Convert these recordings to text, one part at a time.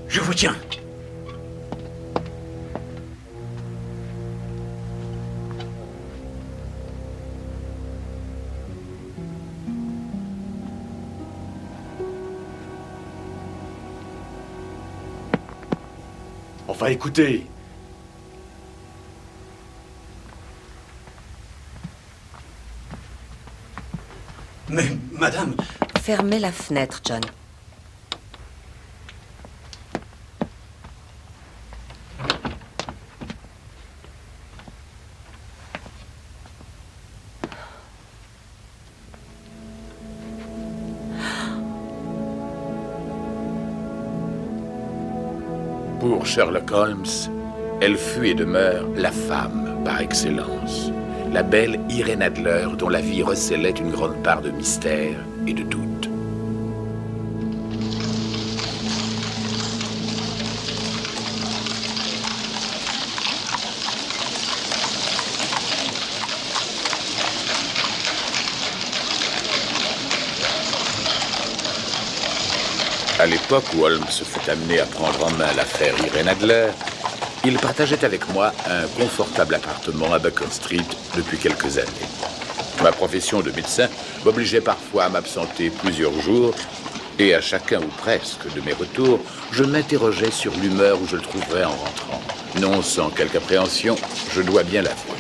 Je vous tiens. Enfin, écoutez. Mais, madame... Fermez la fenêtre, John. Pour Sherlock Holmes, elle fut et demeure la femme par excellence. La belle Irene Adler dont la vie recélait une grande part de mystère et de doute. À l'époque où Holmes se fut amené à prendre en main l'affaire Irene Adler, il partageait avec moi un confortable appartement à Baker Street depuis quelques années. Ma profession de médecin m'obligeait parfois à m'absenter plusieurs jours, et à chacun ou presque de mes retours, je m'interrogeais sur l'humeur où je le trouverais en rentrant. Non sans quelque appréhension, je dois bien l'avouer.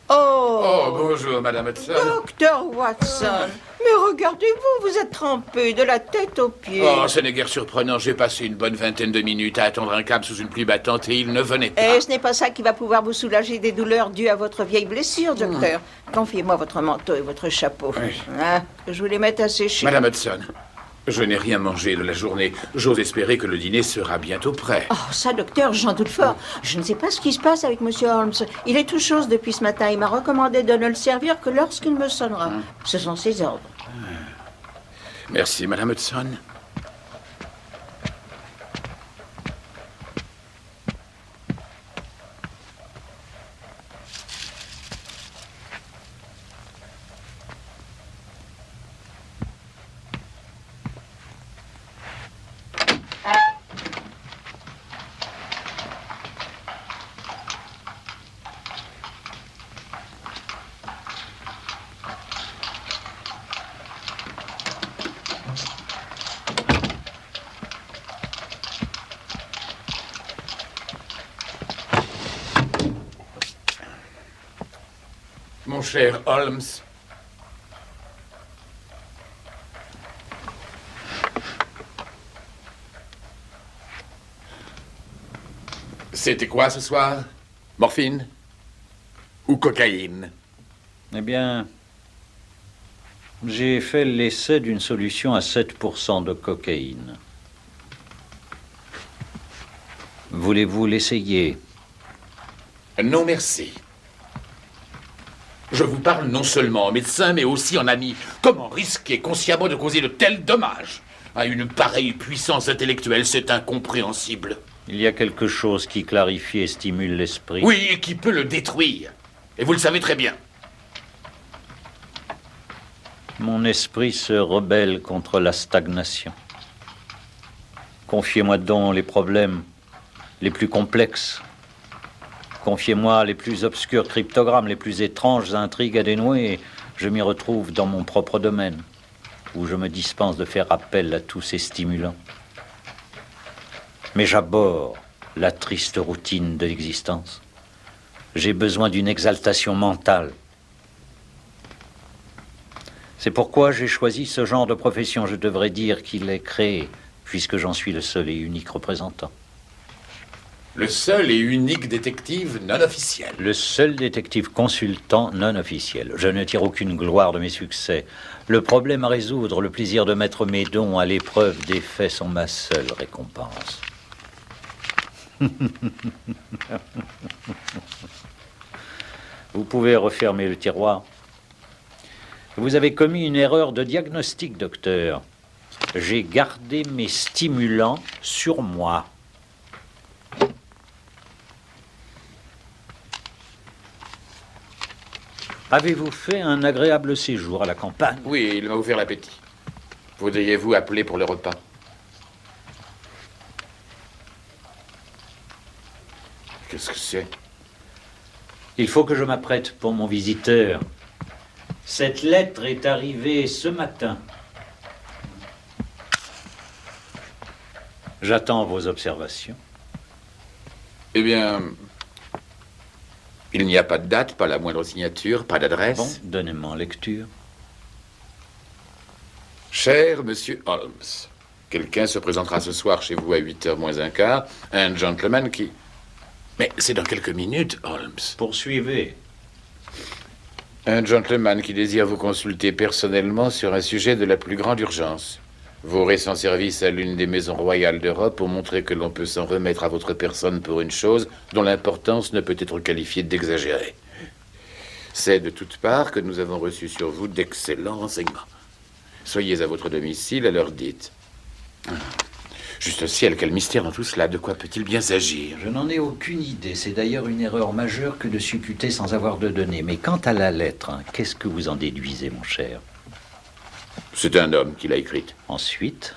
Oh, bonjour, Madame Hudson. Docteur Watson, mais regardez-vous, vous êtes trempé de la tête aux pieds. Oh, ce n'est guère surprenant. J'ai passé une bonne vingtaine de minutes à attendre un cab sous une pluie battante et il ne venait pas. Et ce n'est pas ça qui va pouvoir vous soulager des douleurs dues à votre vieille blessure, docteur. Confiez-moi votre manteau et votre chapeau. Oui. Ah, que je vous les mette à sécher. Madame Hudson, je n'ai rien mangé de la journée. J'ose espérer que le dîner sera bientôt prêt. Oh, ça, docteur, j'en doute fort. Je ne sais pas ce qui se passe avec Monsieur Holmes. Il est tout chose depuis ce matin. Il m'a recommandé de ne le servir que lorsqu'il me sonnera. Ce sont ses ordres. Merci, Madame Hudson. Mon cher Holmes, c'était quoi ce soir? Morphine? Ou cocaïne? Eh bien, j'ai fait l'essai d'une solution à 7% de cocaïne. Voulez-vous l'essayer? Non, merci. Je vous parle non seulement en médecin, mais aussi en ami. Comment risquer consciemment de causer de tels dommages à une pareille puissance intellectuelle? C'est incompréhensible. Il y a quelque chose qui clarifie et stimule l'esprit. Oui, et qui peut le détruire. Et vous le savez très bien. Mon esprit se rebelle contre la stagnation. Confiez-moi donc les problèmes les plus complexes. Confiez-moi les plus obscurs cryptogrammes, les plus étranges intrigues à dénouer, et je m'y retrouve dans mon propre domaine, où je me dispense de faire appel à tous ces stimulants. Mais j'abhorre la triste routine de l'existence. J'ai besoin d'une exaltation mentale. C'est pourquoi j'ai choisi ce genre de profession. Je devrais dire qu'il est créé, puisque j'en suis le seul et unique représentant. Le seul et unique détective non officiel. Le seul détective consultant non officiel. Je ne tire aucune gloire de mes succès. Le problème à résoudre, le plaisir de mettre mes dons à l'épreuve des faits sont ma seule récompense. Vous pouvez refermer le tiroir. Vous avez commis une erreur de diagnostic, docteur. J'ai gardé mes stimulants sur moi. Avez-vous fait un agréable séjour à la campagne? Oui, il m'a ouvert l'appétit. Voudriez-vous appeler pour le repas? Qu'est-ce que c'est? Il faut que je m'apprête pour mon visiteur. Cette lettre est arrivée ce matin. J'attends vos observations. Eh bien, il n'y a pas de date, pas la moindre signature, pas d'adresse. Bon, donnez-moi en lecture. Cher Monsieur Holmes, quelqu'un se présentera ce soir chez vous à 8h moins un quart, un gentleman qui... Mais c'est dans quelques minutes, Holmes. Poursuivez. Un gentleman qui désire vous consulter personnellement sur un sujet de la plus grande urgence. Vous aurez son service à l'une des maisons royales d'Europe pour montrer que l'on peut s'en remettre à votre personne pour une chose dont l'importance ne peut être qualifiée d'exagérée. C'est de toutes parts que nous avons reçu sur vous d'excellents renseignements. Soyez à votre domicile à l'heure dite. Juste ciel, quel mystère dans tout cela. De quoi peut-il bien s'agir? Je n'en ai aucune idée. C'est d'ailleurs une erreur majeure que de supputer sans avoir de données. Mais quant à la lettre, qu'est-ce que vous en déduisez, mon cher? C'est un homme qui l'a écrite. Ensuite,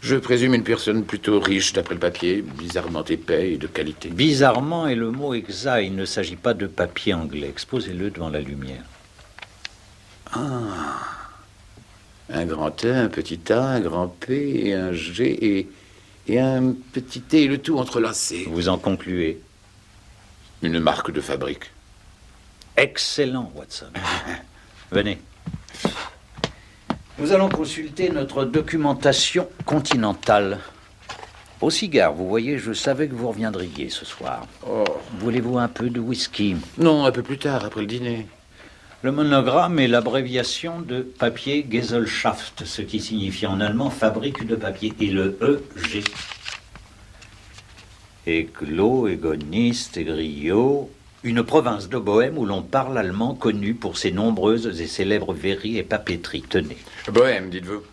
Je présume une personne plutôt riche d'après le papier, bizarrement épais et de qualité. bizarrement est le mot exact. Il ne s'agit pas de papier anglais. Exposez-le devant la lumière. Un grand A, un petit A, un grand P et un G et un petit T, et le tout entrelacé. Vous en concluez? Une marque de fabrique. Excellent, Watson. Venez. Nous allons consulter notre documentation continentale. Au cigare, vous voyez, je savais que vous reviendriez ce soir. Oh. Voulez-vous un peu de whisky? Non, un peu plus tard, après le dîner. Le monogramme est l'abréviation de papier Gesellschaft, ce qui signifie en allemand fabrique de papier, et le EG. Éclos, égoniste, Égriot, une province de Bohême où l'on parle allemand connue pour ses nombreuses et célèbres verreries et papeteries. Tenez. Bohême, dites-vous.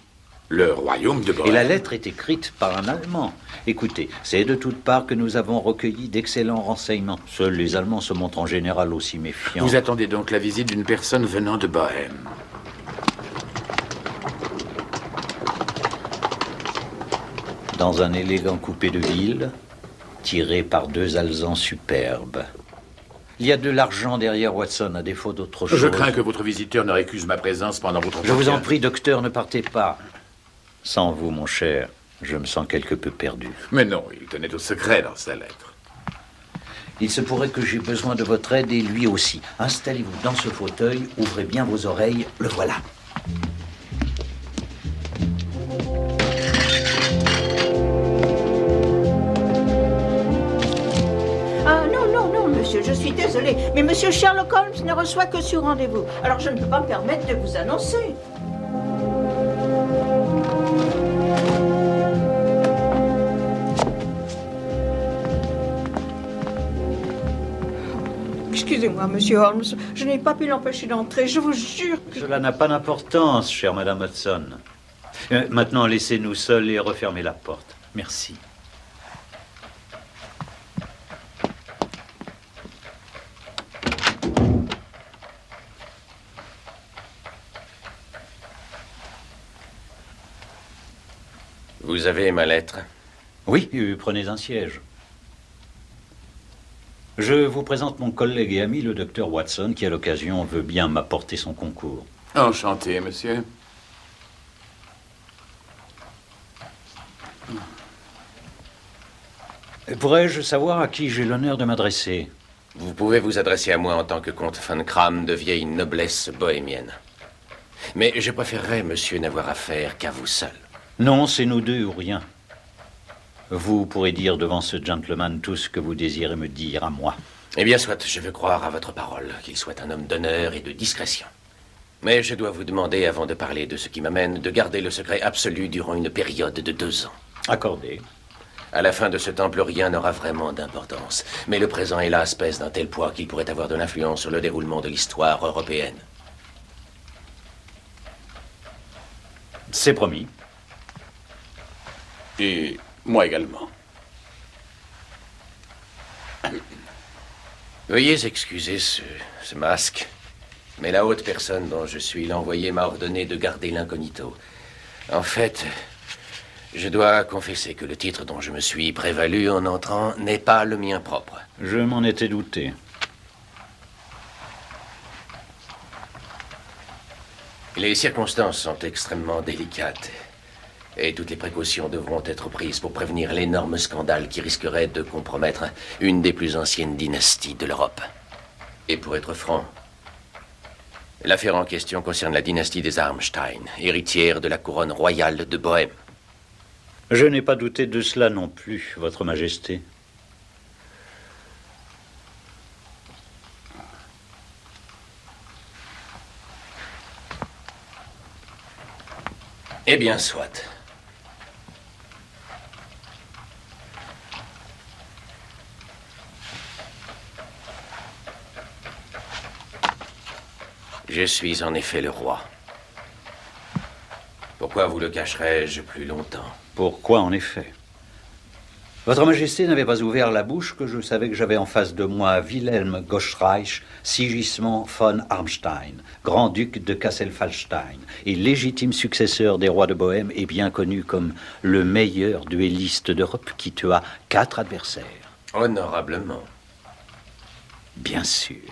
Le royaume de Bohême. Et la lettre est écrite par un Allemand. Écoutez, c'est de toutes parts que nous avons recueilli d'excellents renseignements. Seuls les Allemands se montrent en général aussi méfiants. Vous attendez donc la visite d'une personne venant de Bohême. Dans un élégant coupé de ville, tiré par deux alezans superbes. Il y a de l'argent derrière Watson, à défaut d'autre chose. Je crains que votre visiteur ne récuse ma présence pendant votre Je vous en entretien. prie, docteur, ne partez pas. Sans vous, mon cher, je me sens quelque peu perdu. Mais non, il tenait au secret dans sa lettre. Il se pourrait que j'ai besoin de votre aide et lui aussi. Installez-vous dans ce fauteuil, ouvrez bien vos oreilles, le voilà. Ah non, non, non, monsieur, je suis désolée, mais monsieur Sherlock Holmes ne reçoit que sur rendez-vous. Alors je ne peux pas me permettre de vous annoncer. Excusez-moi, monsieur Holmes, je n'ai pas pu l'empêcher d'entrer, je vous jure que... Cela n'a pas d'importance, chère Madame Hudson. Maintenant, laissez-nous seuls et refermez la porte. Merci. Vous avez ma lettre? Oui, prenez un siège. Je vous présente mon collègue et ami, le docteur Watson, qui, à l'occasion, veut bien m'apporter son concours. Enchanté, monsieur. Pourrais-je savoir à qui j'ai l'honneur de m'adresser? Vous pouvez vous adresser à moi en tant que comte von Kram de vieille noblesse bohémienne. Mais je préférerais, monsieur, n'avoir affaire qu'à vous seul. Non, c'est nous deux ou rien. Vous pourrez dire devant ce gentleman tout ce que vous désirez me dire à moi. Eh bien, soit, je veux croire à votre parole, qu'il soit un homme d'honneur et de discrétion. Mais je dois vous demander, avant de parler de ce qui m'amène, de garder le secret absolu durant une période de 2 ans. Accordé. À la fin de ce temps, plus rien n'aura vraiment d'importance. Mais le présent, hélas, pèse d'un tel poids qu'il pourrait avoir de l'influence sur le déroulement de l'histoire européenne. C'est promis. Et moi également. Veuillez excuser ce masque, mais la haute personne dont je suis l'envoyé m'a ordonné de garder l'incognito. En fait, je dois confesser que le titre dont je me suis prévalu en entrant n'est pas le mien propre. Je m'en étais douté. Les circonstances sont extrêmement délicates et toutes les précautions devront être prises pour prévenir l'énorme scandale qui risquerait de compromettre une des plus anciennes dynasties de l'Europe. Et pour être franc, l'affaire en question concerne la dynastie des Armstein, héritière de la couronne royale de Bohême. Je n'ai pas douté de cela non plus, Votre Majesté. Eh bien, soit. Je suis en effet le roi. Pourquoi vous le cacherais-je plus longtemps? Pourquoi, en effet? Votre Majesté n'avait pas ouvert la bouche que je savais que j'avais en face de moi Wilhelm Goschreich, Sigismond von Armstein, grand-duc de Kassel-Fallstein et légitime successeur des rois de Bohême et bien connu comme le meilleur duelliste d'Europe qui tua 4 adversaires. Honorablement. Bien sûr.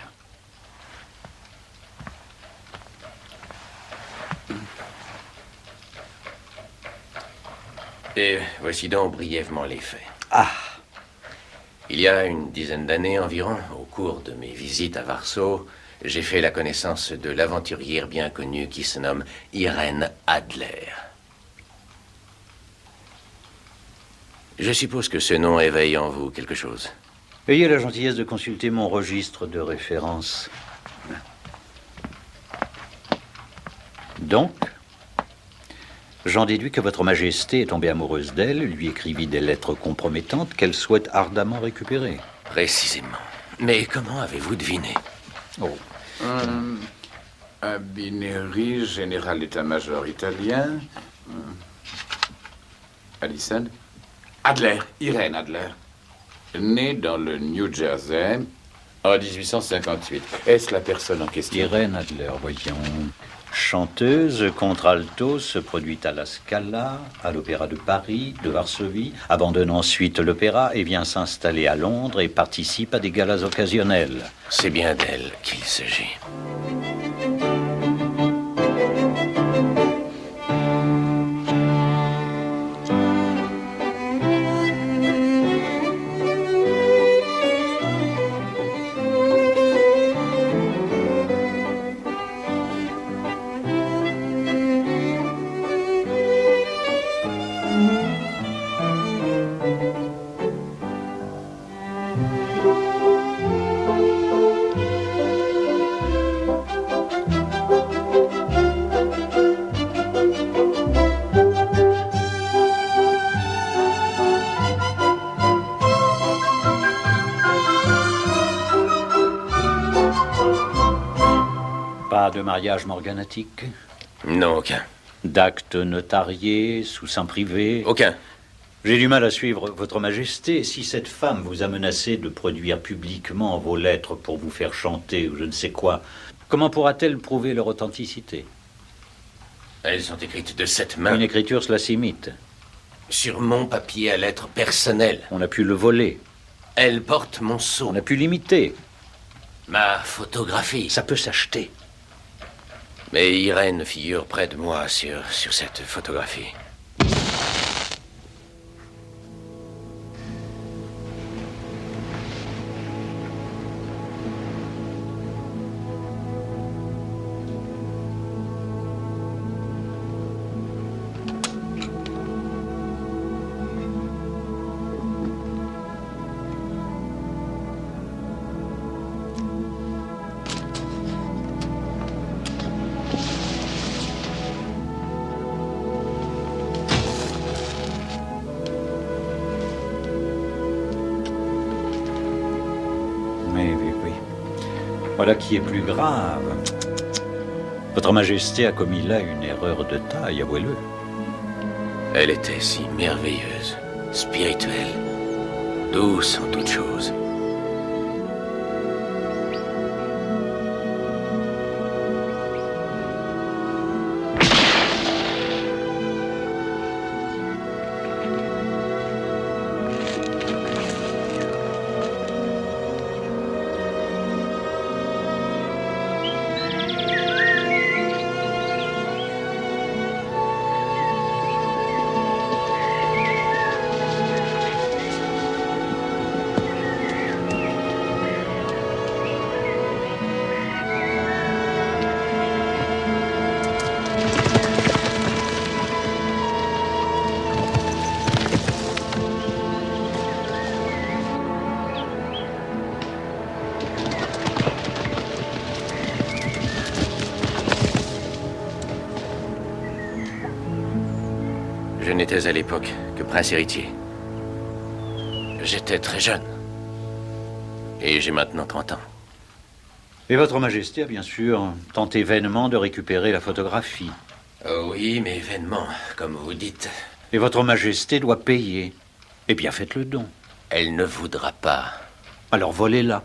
Et voici donc brièvement les faits. Ah, Il y a une dizaine d'années environ, au cours de mes visites à Varsaux, j'ai fait la connaissance de l'aventurière bien connue qui se nomme Irène Adler. Je suppose que ce nom éveille en vous quelque chose. ayez la gentillesse de consulter mon registre de référence. Donc, j'en déduis que Votre Majesté est tombée amoureuse d'elle, lui écrivit des lettres compromettantes qu'elle souhaite ardemment récupérer. Précisément. Mais comment avez-vous deviné? Oh, Abinéry, général d'état-major italien. Allison. Adler, Irène Adler. Née dans le New Jersey en 1858. Est-ce la personne en question? Irène Adler, voyons. Chanteuse, contralto, se produit à la Scala, à l'Opéra de Paris, de Varsovie, abandonne ensuite l'opéra et vient s'installer à Londres et participe à des galas occasionnels. C'est bien d'elle qu'il s'agit. Pas de mariage morganatique, Non, aucun. d'acte notarié, sous seing privé. Aucun. J'ai du mal à suivre Votre Majesté. Si cette femme vous a menacé de produire publiquement vos lettres pour vous faire chanter ou je ne sais quoi, comment pourra-t-elle prouver leur authenticité? Elles sont écrites de cette main. Une écriture, cela s'imite. Sur mon papier à lettres personnelles. On a pu le voler, Elle porte mon sceau. on a pu l'imiter. Ma photographie. Ça peut s'acheter. Mais Irène figure près de moi sur cette photographie. Oui. Voilà qui est plus grave. Votre Majesté a commis là une erreur de taille, avouez-le. Elle était si merveilleuse, spirituelle, douce en toutes choses. n'étais à l'époque que prince héritier. J'étais très jeune. Et j'ai maintenant 30 ans. Et votre majesté a bien sûr tenté vainement de récupérer la photographie. Oh oui, mais vainement, comme vous dites. Et votre majesté doit payer. Eh bien, faites le don. Elle ne voudra pas. Alors volez-la.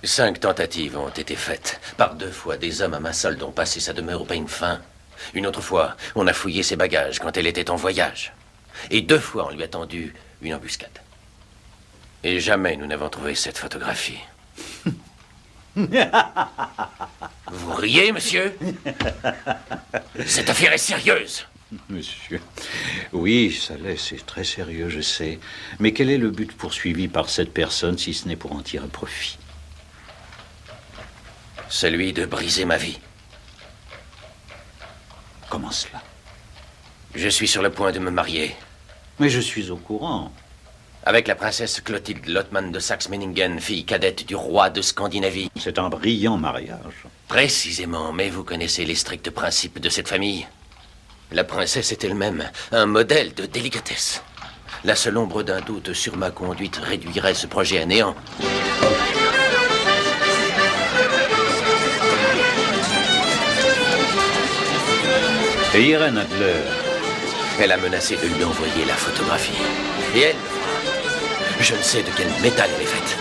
5 tentatives ont été faites. Par 2 fois, des hommes à main solde ont passé sa demeure au peigne fin. Une autre fois, on a fouillé ses bagages quand elle était en voyage. Et 2 fois, on lui a tendu une embuscade. Et jamais nous n'avons trouvé cette photographie. Vous riez, monsieur? Cette affaire est sérieuse. Monsieur, oui, ça l'est, c'est très sérieux, je sais. Mais quel est le but poursuivi par cette personne si ce n'est pour en tirer profit? Celui de briser ma vie. Comment cela? Je suis sur le point de me marier. Mais je suis au courant. Avec la princesse Clotilde Lothman de Saxe-Meiningen, fille cadette du roi de Scandinavie. C'est un brillant mariage. Précisément, mais vous connaissez les stricts principes de cette famille. La princesse est elle-même un modèle de délicatesse. La seule ombre d'un doute sur ma conduite réduirait ce projet à néant. Et Irène Adler? Elle a menacé de lui envoyer la photographie. Et elle, je ne sais de quel métal elle est faite.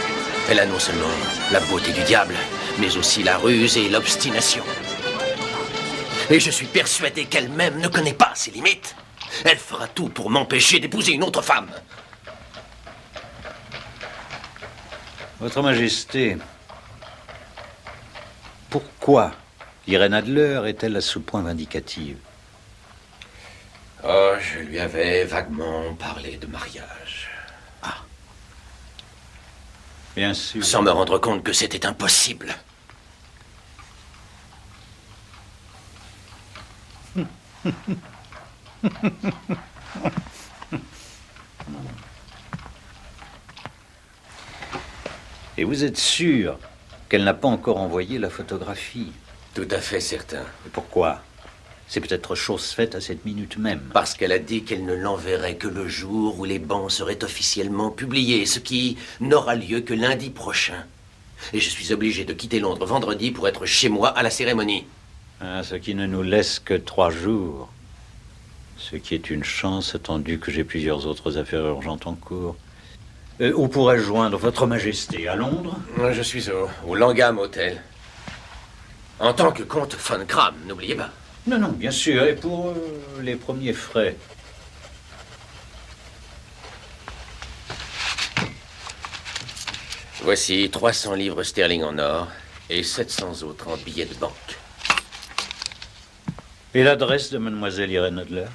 Elle a non seulement la beauté du diable, mais aussi la ruse et l'obstination. Et je suis persuadé qu'elle-même ne connaît pas ses limites. Elle fera tout pour m'empêcher d'épouser une autre femme. Votre Majesté, pourquoi Irène Adler est-elle à ce point vindicative? Oh, je lui avais vaguement parlé de mariage. Bien sûr. Sans me rendre compte que c'était impossible. Et vous êtes sûr qu'elle n'a pas encore envoyé la photographie? Tout à fait certain. Et pourquoi? C'est peut-être chose faite à cette minute même. Parce qu'elle a dit qu'elle ne l'enverrait que le jour où les bans seraient officiellement publiés, ce qui n'aura lieu que lundi prochain. Et je suis obligé de quitter Londres vendredi pour être chez moi à la cérémonie. Ah, ce qui ne nous laisse que 3 jours. Ce qui est une chance, attendu que j'ai plusieurs autres affaires urgentes en cours. Où pourrais-je joindre votre Majesté? À Londres? Je suis au Langham Hotel. En tant que comte von Kram, n'oubliez pas. Non, non, bien sûr. Et pour les premiers frais? Voici 300 livres sterling en or et 700 autres en billets de banque. Et l'adresse de mademoiselle Irène Adler?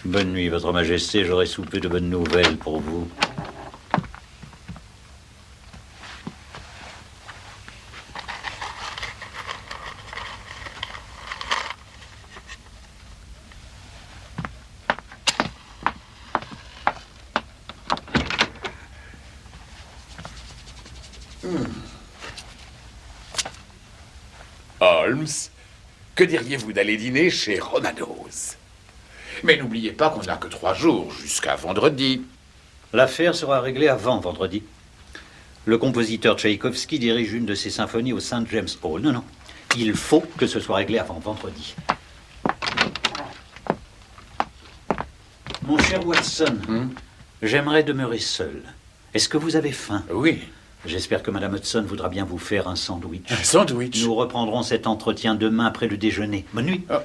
Bonne nuit, votre Majesté. J'aurai sous peu de bonnes nouvelles pour vous. Holmes, que diriez-vous d'aller dîner chez Romanos? Mais n'oubliez pas qu'on n'a que 3 jours, jusqu'à vendredi. L'affaire sera réglée avant vendredi. Le compositeur Tchaïkovski dirige une de ses symphonies au St. James Hall. Non, non. Il faut que ce soit réglé avant vendredi. Mon cher Watson, j'aimerais demeurer seul. Est-ce que vous avez faim? Oui. J'espère que Madame Hudson voudra bien vous faire un sandwich. Un sandwich? Nous reprendrons cet entretien demain après le déjeuner. Bonne nuit. Oh.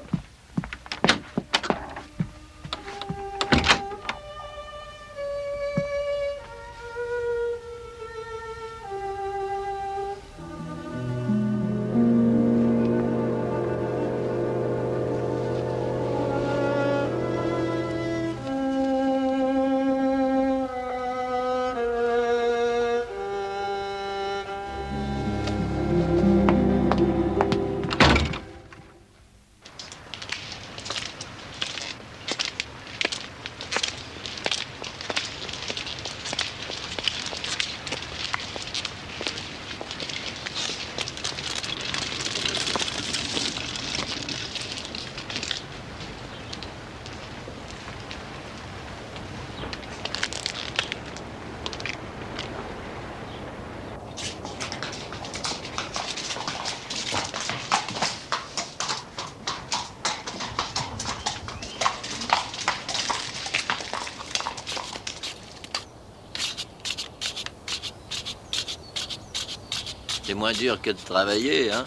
C'est moins dur que de travailler, hein?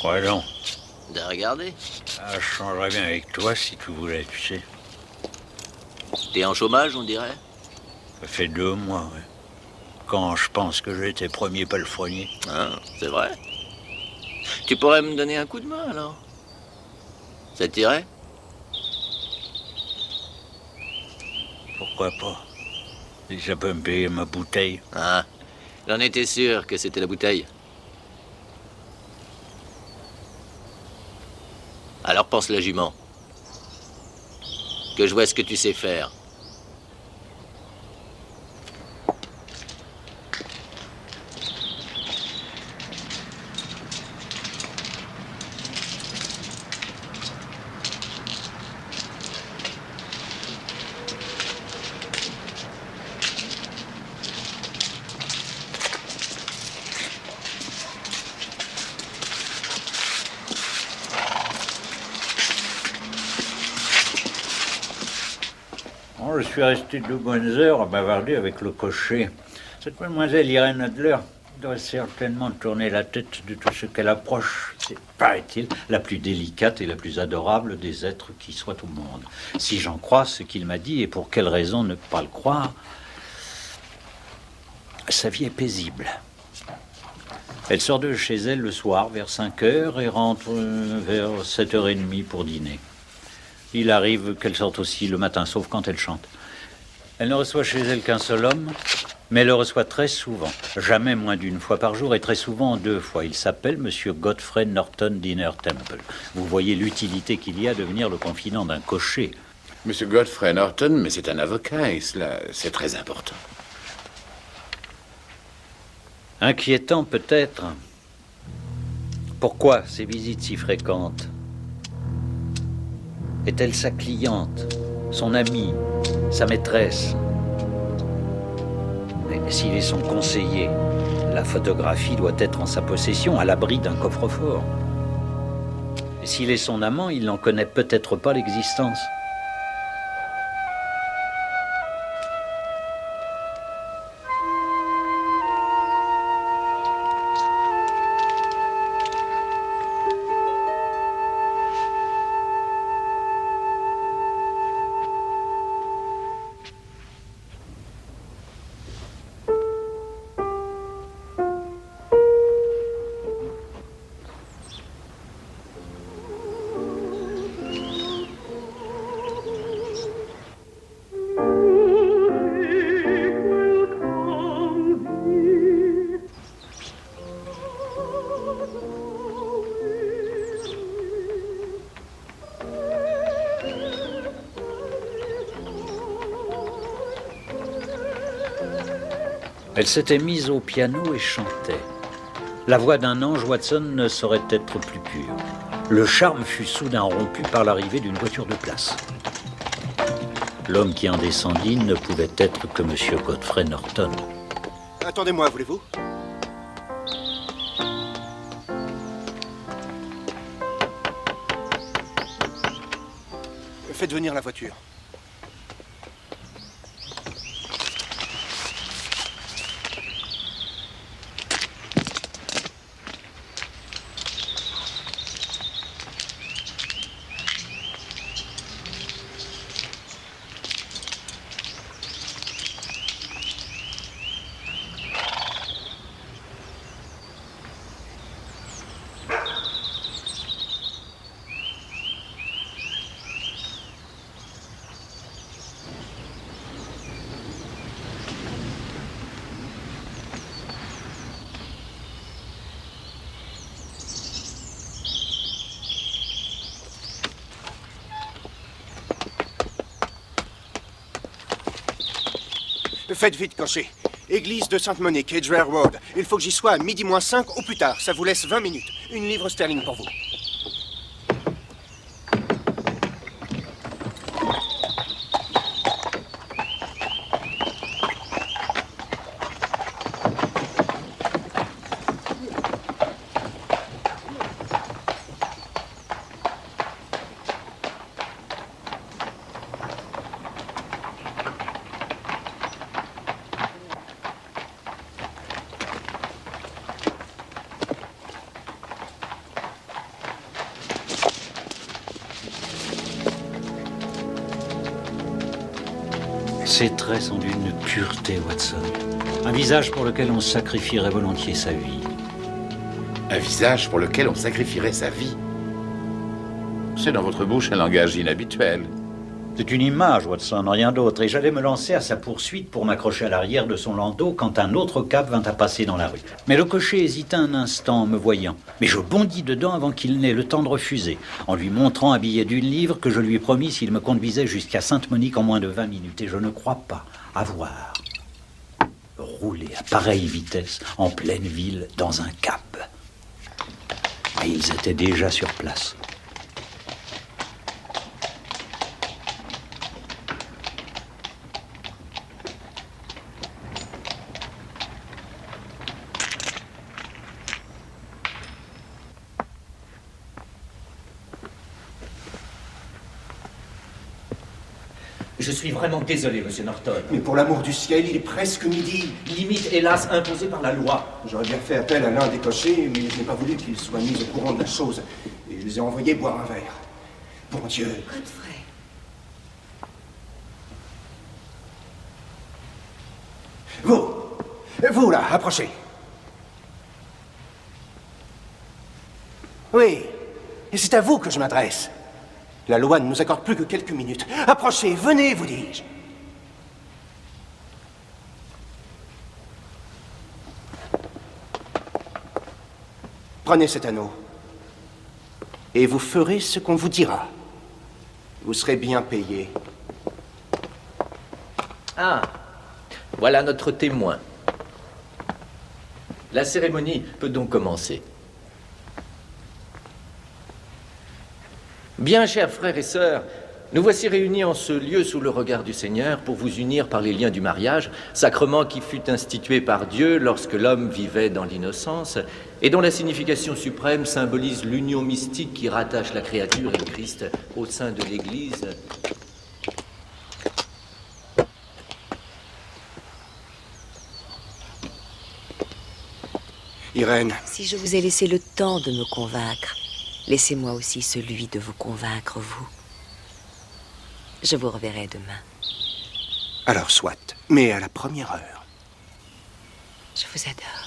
Ouais, non. De regarder. Ah, je changerais bien avec toi si tu voulais, tu sais. T'es en chômage, on dirait? Ça fait 2 mois, ouais. Quand je pense que j'étais premier palefrenier. Ah, c'est vrai? Tu pourrais me donner un coup de main, alors? Ça t'irait? Pourquoi pas? Si ça peut me payer ma bouteille. Ah, j'en étais sûr que c'était la bouteille. Alors pense la jument. Que je vois ce que tu sais faire. Je suis resté 2 bonnes heures à bavarder avec le cocher. Cette mademoiselle Irène Adler doit certainement tourner la tête de tout ce qu'elle approche. C'est, paraît-il, la plus délicate et la plus adorable des êtres qui soient au monde. Si j'en crois ce qu'il m'a dit, et pour quelle raison ne pas le croire, sa vie est paisible. Elle sort de chez elle le soir vers 5 heures et rentre vers 7h30 pour dîner. Il arrive qu'elle sorte aussi le matin, sauf quand elle chante. Elle ne reçoit chez elle qu'un seul homme, mais elle le reçoit très souvent, jamais moins d'1 fois par jour, et très souvent 2 fois. Il s'appelle Monsieur Godfrey Norton Dinner Temple. Vous voyez l'utilité qu'il y a de devenir le confident d'un cocher. Monsieur Godfrey Norton, mais c'est un avocat, et cela, c'est très important. Inquiétant peut-être. Pourquoi ces visites si fréquentes? Est-elle sa cliente, son amie, sa maîtresse? Mais s'il est son conseiller, la photographie doit être en sa possession, à l'abri d'un coffre-fort. Et s'il est son amant, il n'en connaît peut-être pas l'existence. Elle s'était mise au piano et chantait. La voix d'un ange, Watson, ne saurait être plus pure. Le charme fut soudain rompu par l'arrivée d'une voiture de place. L'homme qui en descendit ne pouvait être que Monsieur Godfrey Norton. Attendez-moi, voulez-vous? Faites venir la voiture. Faites vite, cocher. Église de Sainte-Monique, Edgware Road. Il faut que j'y sois à 12:05 au plus tard. Ça vous laisse 20 minutes. 1 livre sterling pour vous. Ses traits sont d'une pureté, Watson. Un visage pour lequel on sacrifierait volontiers sa vie. Un visage pour lequel on sacrifierait sa vie. C'est dans votre bouche un langage inhabituel. C'est une image, Watson, rien d'autre. Et j'allais me lancer à sa poursuite pour m'accrocher à l'arrière de son landau quand un autre cab vint à passer dans la rue. Mais le cocher hésita un instant en me voyant. Mais je bondis dedans avant qu'il n'ait le temps de refuser, en lui montrant un billet d'une livre que je lui promis s'il me conduisait jusqu'à Sainte-Monique en moins de 20 minutes. Et je ne crois pas avoir roulé à pareille vitesse en pleine ville dans un cab. Mais ils étaient déjà sur place. Je suis vraiment désolé, monsieur Norton. Mais pour l'amour du ciel, il est presque midi. Limite, hélas, imposée par la loi. J'aurais bien fait appel à l'un des cochers, mais je n'ai pas voulu qu'il soit mis au courant de la chose. Et je les ai envoyés boire un verre. Bon Dieu. Godfrey. Vous là, approchez. Oui, et c'est à vous que je m'adresse. La loi ne nous accorde plus que quelques minutes. Approchez, venez, vous dis-je. Prenez cet anneau. Et vous ferez ce qu'on vous dira. Vous serez bien payé. Ah, voilà notre témoin. La cérémonie peut donc commencer. Bien, chers frères et sœurs, nous voici réunis en ce lieu sous le regard du Seigneur pour vous unir par les liens du mariage, sacrement qui fut institué par Dieu lorsque l'homme vivait dans l'innocence et dont la signification suprême symbolise l'union mystique qui rattache la créature et le Christ au sein de l'Église. Irène, Si je vous ai laissé le temps de me convaincre, laissez-moi aussi celui de vous convaincre, vous. Je vous reverrai demain. alors soit, mais à la première heure. Je vous adore.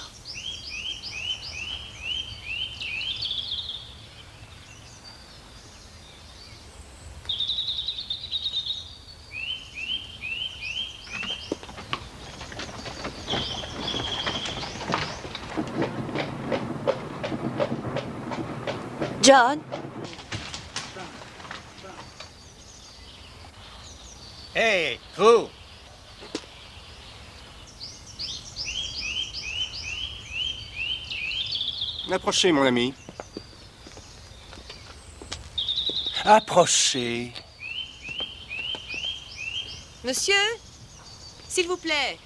John? Hé, vous! Approchez, mon ami. Approchez. Monsieur? S'il vous plaît.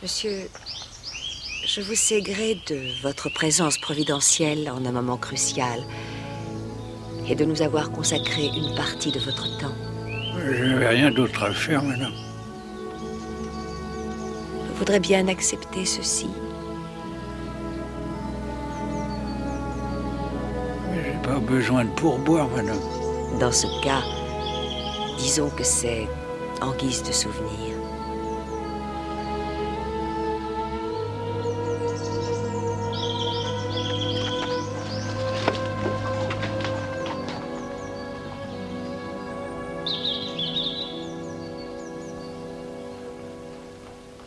Monsieur, je vous sais gré de votre présence providentielle en un moment crucial et de nous avoir consacré une partie de votre temps. Je n'avais rien d'autre à faire, madame. Je voudrais bien accepter ceci. Mais j'ai pas besoin de pourboire, madame. Dans ce cas, disons que c'est en guise de souvenir.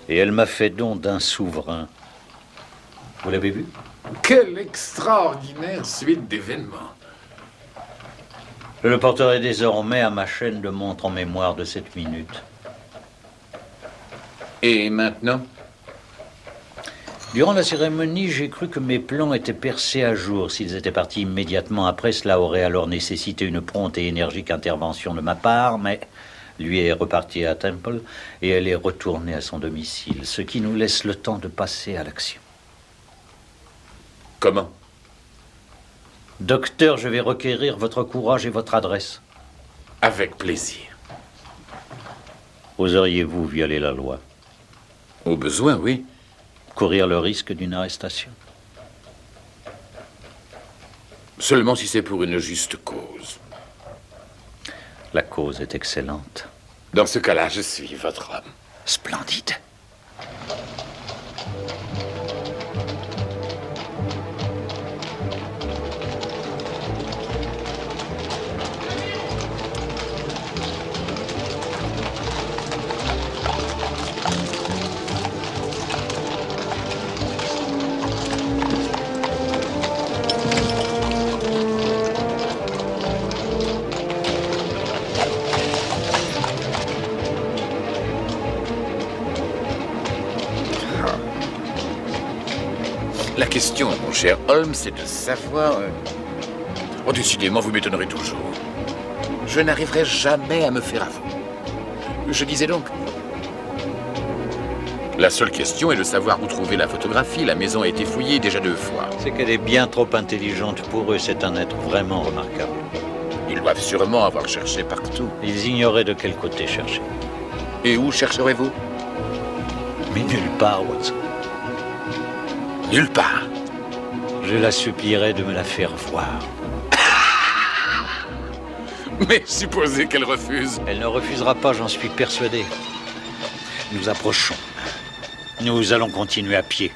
Et elle m'a fait don d'un souverain. Vous l'avez vu? Quelle extraordinaire suite d'événements. Je le porterai désormais à ma chaîne de montre en mémoire de cette minute. Et maintenant? Durant la cérémonie, j'ai cru que mes plans étaient percés à jour. S'ils étaient partis immédiatement après, cela aurait alors nécessité une prompte et énergique intervention de ma part, mais lui est reparti à Temple et elle est retournée à son domicile, ce qui nous laisse le temps de passer à l'action. Comment? Docteur, je vais requérir votre courage et votre adresse. Avec plaisir. Oseriez-vous violer la loi? Au besoin, oui. courir le risque d'une arrestation. Seulement si c'est pour une juste cause. La cause est excellente. Dans ce cas-là, je suis votre homme. Splendide. La question, mon cher Holmes, c'est de savoir... Oh, décidément, vous m'étonnerez toujours. Je n'arriverai jamais à me faire avouer. Je disais donc... La seule question est de savoir où trouver la photographie. La maison a été fouillée déjà 2 fois. C'est qu'elle est bien trop intelligente pour eux. C'est un être vraiment remarquable. Ils doivent sûrement avoir cherché partout. Ils ignoraient de quel côté chercher. Et où chercherez-vous? Mais nulle part, Watson. Nulle part. Je la supplierai de me la faire voir. Mais supposez qu'elle refuse. Elle ne refusera pas, j'en suis persuadé. Nous approchons. Nous allons continuer à pied.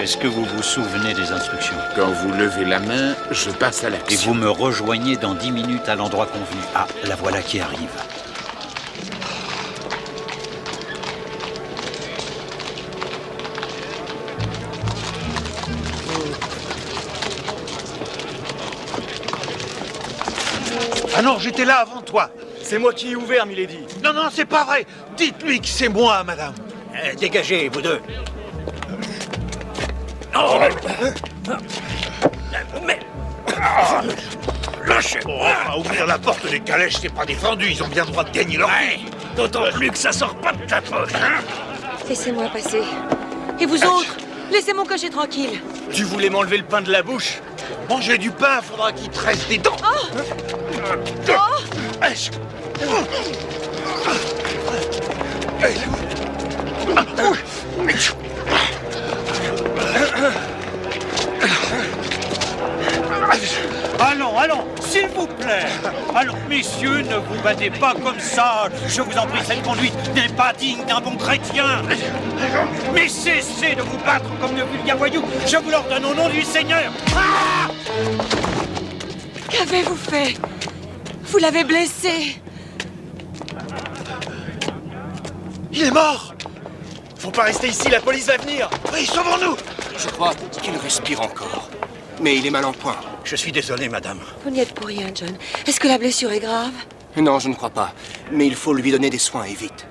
Est-ce que vous vous souvenez des instructions? Quand vous levez la main, je passe à Et l'action. vous me rejoignez dans 10 minutes à l'endroit convenu. Ah, la voilà qui arrive. Ah non, j'étais là avant toi. C'est moi qui ai ouvert, milady. Non, non, c'est pas vrai. Dites-lui que c'est moi, madame. Dégagez, vous deux. Mais... Lâchez. Oh, enfin, ouvrir la porte des calèches, c'est pas défendu. Ils ont bien le droit de gagner leur vie. D'autant plus que ça sort pas de ta poche, hein. Laissez-moi passer. Et vous autres, laissez mon cocher tranquille. Tu voulais m'enlever le pain de la bouche? Manger du pain, faudra qu'il te reste des dents. Allons, allons, s'il vous plaît. Alors, messieurs, ne vous battez pas comme ça. Je vous en prie, cette conduite n'est pas digne d'un bon chrétien. Mais cessez de vous battre comme de vulgaires voyous. Je vous l'ordonne au nom du Seigneur. Ah! Qu'avez-vous fait? Vous l'avez blessé. Il est mort. Faut pas rester ici, la police va venir. Oui, sauvons-nous. Je crois qu'il respire encore. Mais il est mal en point. Je suis désolé, madame. Vous n'y êtes pour rien, John. Est-ce que la blessure est grave? Non, je ne crois pas. Mais il faut lui donner des soins et vite.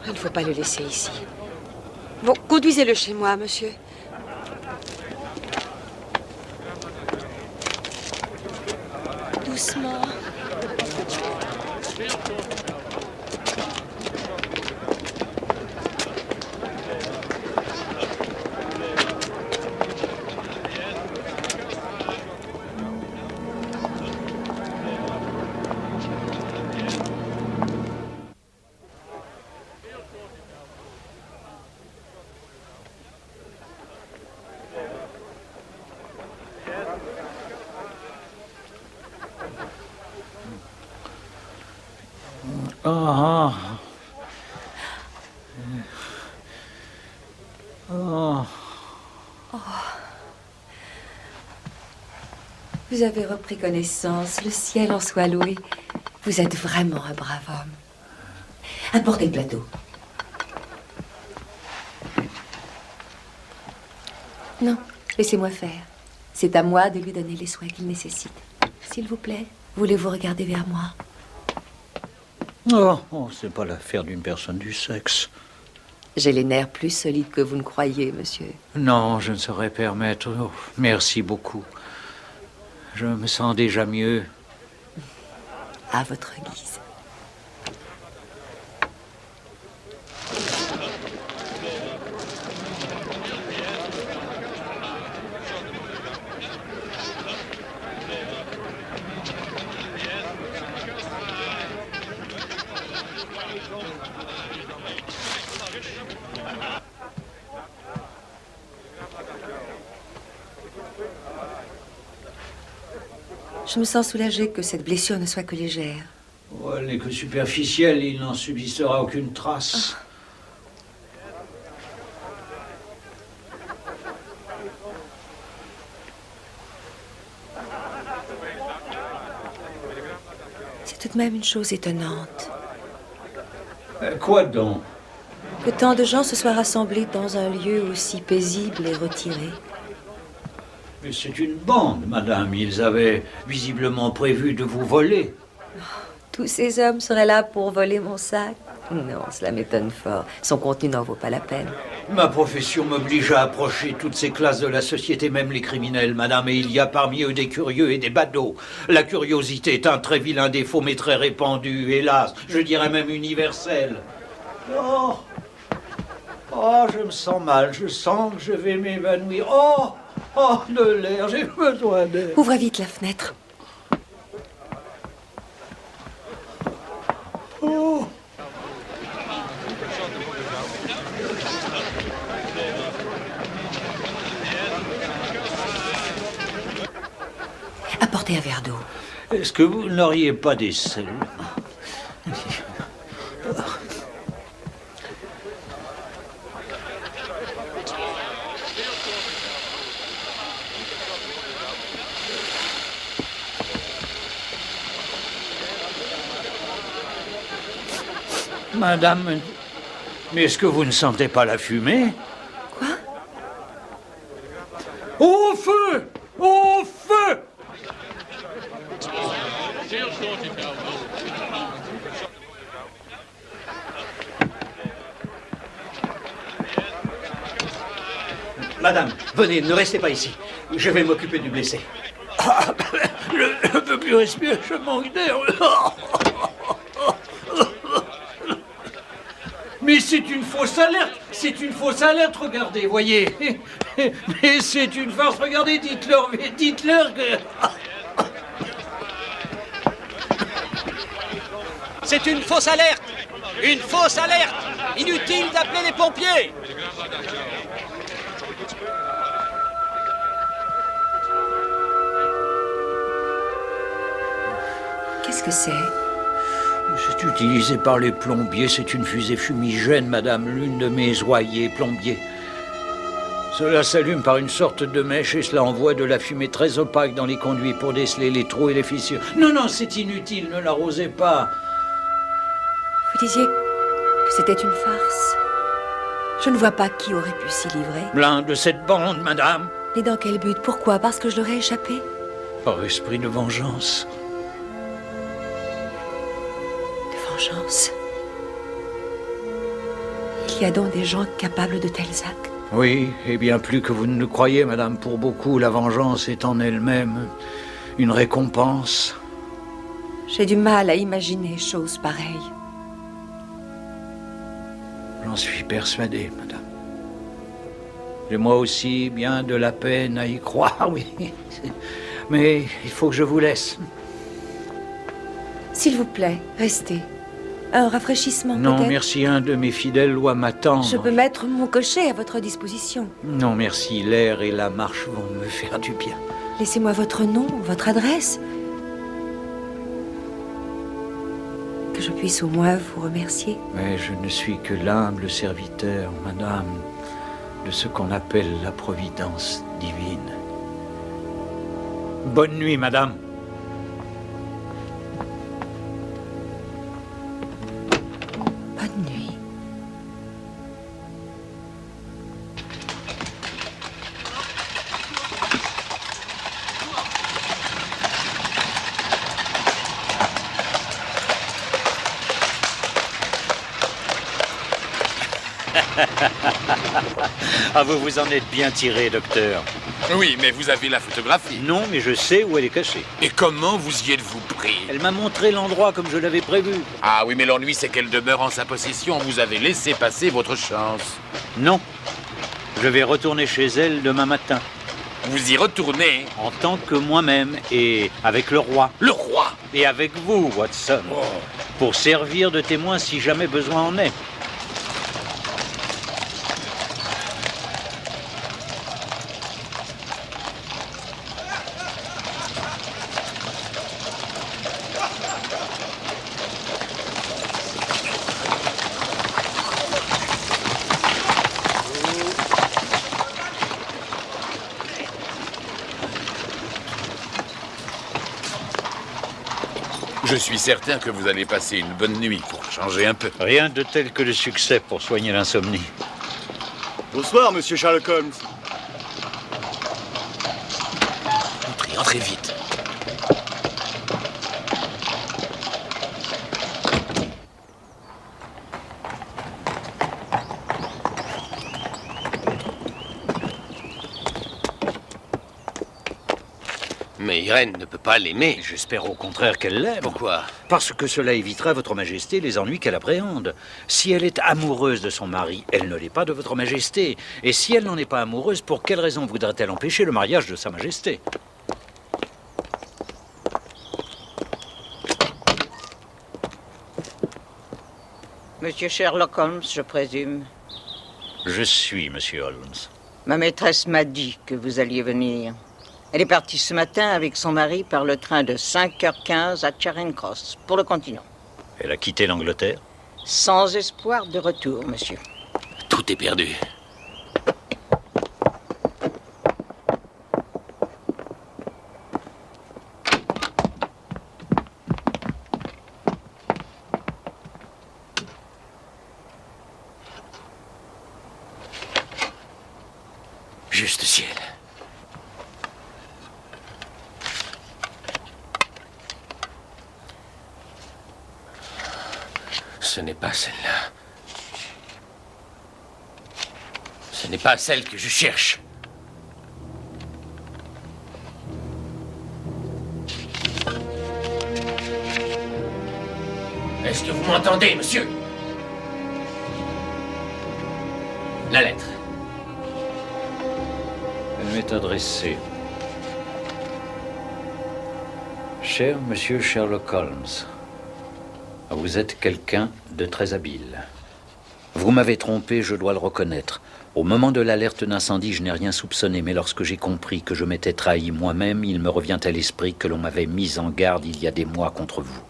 Il ne faut pas le laisser ici. Bon, conduisez-le chez moi, monsieur. Doucement. Ah. Oh. Vous avez repris connaissance. Le ciel en soit loué. Vous êtes vraiment un brave homme. Apportez le plateau. Non, laissez-moi faire. C'est à moi de lui donner les soins qu'il nécessite. S'il vous plaît, voulez-vous regarder vers moi? Oh, c'est pas l'affaire d'une personne du sexe. J'ai les nerfs plus solides que vous ne croyez, monsieur. Non, je ne saurais permettre. Oh, merci beaucoup. Je me sens déjà mieux. À votre guise. Je me sens soulagée que cette blessure ne soit que légère. Oh, elle n'est que superficielle, il n'en subsistera aucune trace. C'est tout de même une chose étonnante. Quoi donc? Que tant de gens se soient rassemblés dans un lieu aussi paisible et retiré. Mais c'est une bande, madame. Ils avaient visiblement prévu de vous voler. Tous ces hommes seraient là pour voler mon sac? Non, cela m'étonne fort. Son contenu n'en vaut pas la peine. Ma profession m'oblige à approcher toutes ces classes de la société, même les criminels, madame, et il y a parmi eux des curieux et des badauds. La curiosité est un très vilain défaut, mais très répandu, hélas, je dirais même universel. Oh, oh, je me sens mal, je sens que je vais m'évanouir. Oh, oh, de l'air, j'ai besoin d'air. Ouvre vite la fenêtre. Oh. Apportez un verre d'eau. Est-ce que vous n'auriez pas des sels? Madame, mais est-ce que vous ne sentez pas la fumée? Quoi? Au feu! Au feu! Madame, venez, ne restez pas ici. Je vais m'occuper du blessé. Ah, je ne peux plus respirer, je manque d'air. Mais c'est une fausse alerte, c'est une fausse alerte, regardez, voyez. Mais c'est une farce, regardez, dites-leur que... C'est une fausse alerte! Une fausse alerte! Inutile d'appeler les pompiers! Qu'est-ce que c'est? C'est utilisé par les plombiers, c'est une fusée fumigène, madame, l'une de mes oreillers plombiers. Cela s'allume par une sorte de mèche et cela envoie de la fumée très opaque dans les conduits pour déceler les trous et les fissures. Non, non, c'est inutile, ne l'arrosez pas. Vous disiez que c'était une farce. Je ne vois pas qui aurait pu s'y livrer. L'un de cette bande, madame. Et dans quel but? Pourquoi? Parce que je leur ai échappé? Par esprit de vengeance. De vengeance? Il y a donc des gens capables de tels actes? Oui, et bien plus que vous ne le croyez, madame. Pour beaucoup, la vengeance est en elle-même une récompense. J'ai du mal à imaginer chose pareille. J'en suis persuadé, madame. J'ai moi aussi bien de la peine à y croire, oui. Mais il faut que je vous laisse. S'il vous plaît, restez. Un rafraîchissement, Non, peut-être? merci, un de mes fidèles doit m'attendre. Je peux mettre mon cocher à votre disposition. Non, merci, l'air et la marche vont me faire du bien. Laissez-moi votre nom, votre adresse. Que je puisse au moins vous remercier. Mais je ne suis que l'humble serviteur, madame, de ce qu'on appelle la providence divine. Bonne nuit, madame. Bonne nuit. Ah, vous vous en êtes bien tiré, docteur. Oui, mais vous avez la photographie. Non, mais je sais où elle est cachée. Et comment vous y êtes-vous pris? Elle m'a montré l'endroit comme je l'avais prévu. Ah oui, mais l'ennui, c'est qu'elle demeure en sa possession. Vous avez laissé passer votre chance. Non. Je vais retourner chez elle demain matin. Vous y retournez? En tant que moi-même et avec le roi. Le roi? Et avec vous, Watson. Oh. Pour servir de témoin si jamais besoin en est. Je suis certain que vous allez passer une bonne nuit pour changer un peu. Rien de tel que le succès pour soigner l'insomnie. Bonsoir, monsieur Sherlock Holmes. Entrez, entrez vite. Mais Irène ne peut pas l'aimer. J'espère au contraire qu'elle l'aime. Pourquoi? Parce que cela évitera à votre majesté les ennuis qu'elle appréhende. Si elle est amoureuse de son mari, elle ne l'est pas de votre majesté. Et si elle n'en est pas amoureuse, pour quelle raison voudrait-elle empêcher le mariage de sa majesté? Monsieur Sherlock Holmes, je présume. Je suis monsieur Holmes. Ma maîtresse m'a dit que vous alliez venir. Elle est partie ce matin avec son mari par le train de 5h15 à Charing Cross, pour le continent. Elle a quitté l'Angleterre? Sans espoir de retour, monsieur. Tout est perdu. Juste ciel. Ce n'est pas celle-là. Ce n'est pas celle que je cherche. Est-ce que vous m'entendez, monsieur? La lettre. Elle m'est adressée. Cher monsieur Sherlock Holmes, vous êtes quelqu'un de très habile. Vous m'avez trompé, je dois le reconnaître. Au moment de l'alerte d'incendie, je n'ai rien soupçonné, mais lorsque j'ai compris que je m'étais trahi moi-même, il me revient à l'esprit que l'on m'avait mis en garde il y a des mois contre vous.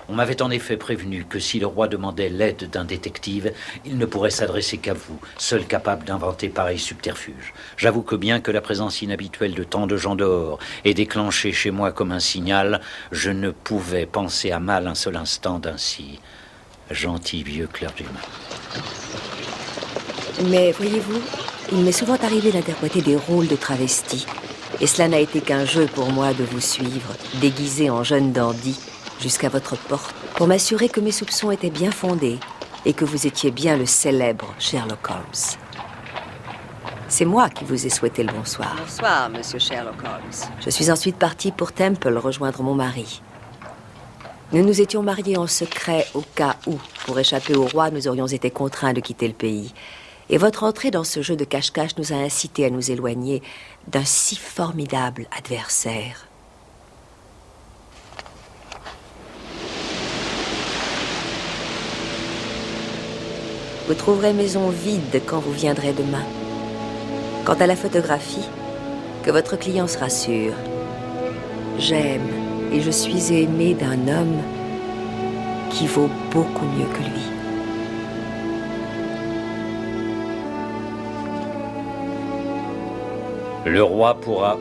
On m'avait en effet prévenu que si le roi demandait l'aide d'un détective, il ne pourrait s'adresser qu'à vous, seul capable d'inventer pareil subterfuge. J'avoue que bien que la présence inhabituelle de tant de gens dehors ait déclenché chez moi comme un signal, je ne pouvais penser à mal un seul instant d'un si gentil vieux clergyman. Mais voyez-vous, il m'est souvent arrivé d'interpréter des rôles de travestis. Et cela n'a été qu'un jeu pour moi de vous suivre, déguisé en jeune dandy, jusqu'à votre porte, pour m'assurer que mes soupçons étaient bien fondés et que vous étiez bien le célèbre Sherlock Holmes. C'est moi qui vous ai souhaité le bonsoir. Bonsoir, monsieur Sherlock Holmes. Je suis ensuite partie pour Temple rejoindre mon mari. Nous nous étions mariés en secret au cas où, pour échapper au roi, nous aurions été contraints de quitter le pays. Et votre entrée dans ce jeu de cache-cache nous a incités à nous éloigner d'un si formidable adversaire. Vous trouverez maison vide quand vous viendrez demain. Quant à la photographie, que votre client se rassure. J'aime et je suis aimée d'un homme qui vaut beaucoup mieux que lui. Le roi pourra...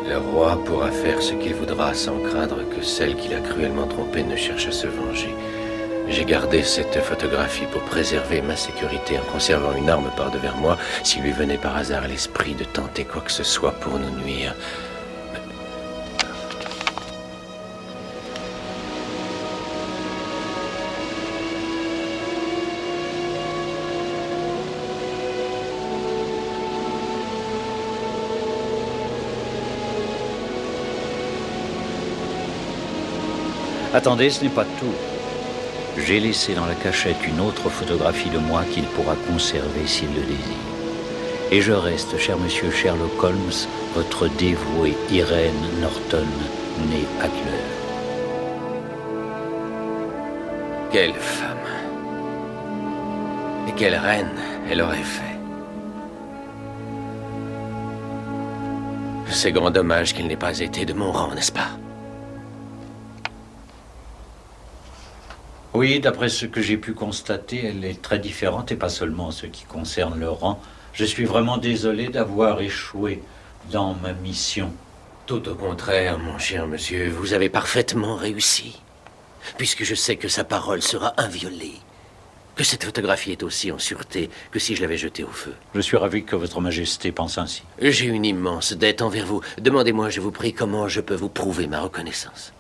Le roi pourra faire ce qu'il voudra sans craindre que celle qu'il a cruellement trompée ne cherche à se venger. J'ai gardé cette photographie pour préserver ma sécurité en conservant une arme par-devers moi s'il lui venait par hasard à l'esprit de tenter quoi que ce soit pour nous nuire. Attendez, ce n'est pas tout. J'ai laissé dans la cachette une autre photographie de moi qu'il pourra conserver s'il le désire. Et je reste, cher monsieur Sherlock Holmes, votre dévouée Irène Norton, née Adler. Quelle femme. Et quelle reine elle aurait fait. C'est grand dommage qu'il n'ait pas été de mon rang, n'est-ce pas? Oui, d'après ce que j'ai pu constater, elle est très différente, et pas seulement en ce qui concerne le rang. Je suis vraiment désolé d'avoir échoué dans ma mission. Tout au contraire, mon cher monsieur, vous avez parfaitement réussi. Puisque je sais que sa parole sera inviolée. Que cette photographie est aussi en sûreté que si je l'avais jetée au feu. Je suis ravi que votre majesté pense ainsi. J'ai une immense dette envers vous. Demandez-moi, je vous prie, comment je peux vous prouver ma reconnaissance.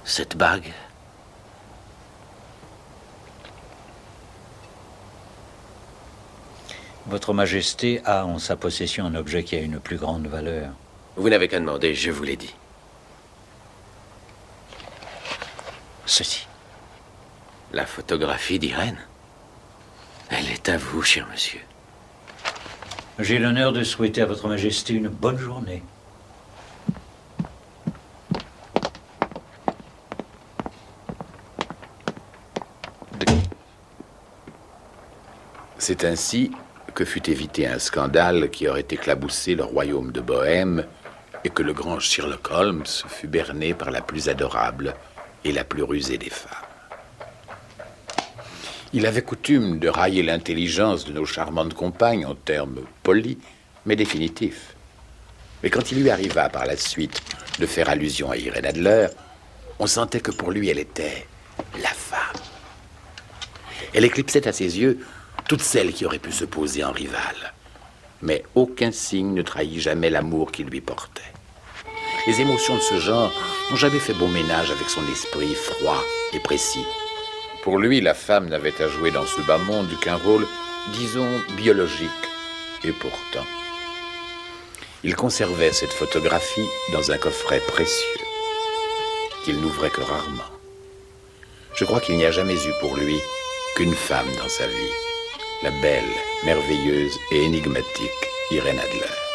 Cette bague. Votre majesté a en sa possession un objet qui a une plus grande valeur. Vous n'avez qu'à demander, je vous l'ai dit. Ceci. La photographie d'Irène. Elle est à vous, cher monsieur. J'ai l'honneur de souhaiter à votre majesté une bonne journée. C'est ainsi que fut évité un scandale qui aurait éclaboussé le royaume de Bohême et que le grand Sherlock Holmes fut berné par la plus adorable et la plus rusée des femmes. Il avait coutume de railler l'intelligence de nos charmantes compagnes en termes polis, mais définitifs. Mais quand il lui arriva par la suite de faire allusion à Irène Adler, on sentait que pour lui elle était la femme. Elle éclipsait à ses yeux toutes celles qui auraient pu se poser en rivale. Mais aucun signe ne trahit jamais l'amour qu'il lui portait. Les émotions de ce genre n'ont jamais fait bon ménage avec son esprit froid et précis. Pour lui, la femme n'avait à jouer dans ce bas monde qu'un rôle, disons, biologique. Et pourtant, il conservait cette photographie dans un coffret précieux, qu'il n'ouvrait que rarement. Je crois qu'il n'y a jamais eu pour lui qu'une femme dans sa vie, la belle, merveilleuse et énigmatique Irène Adler.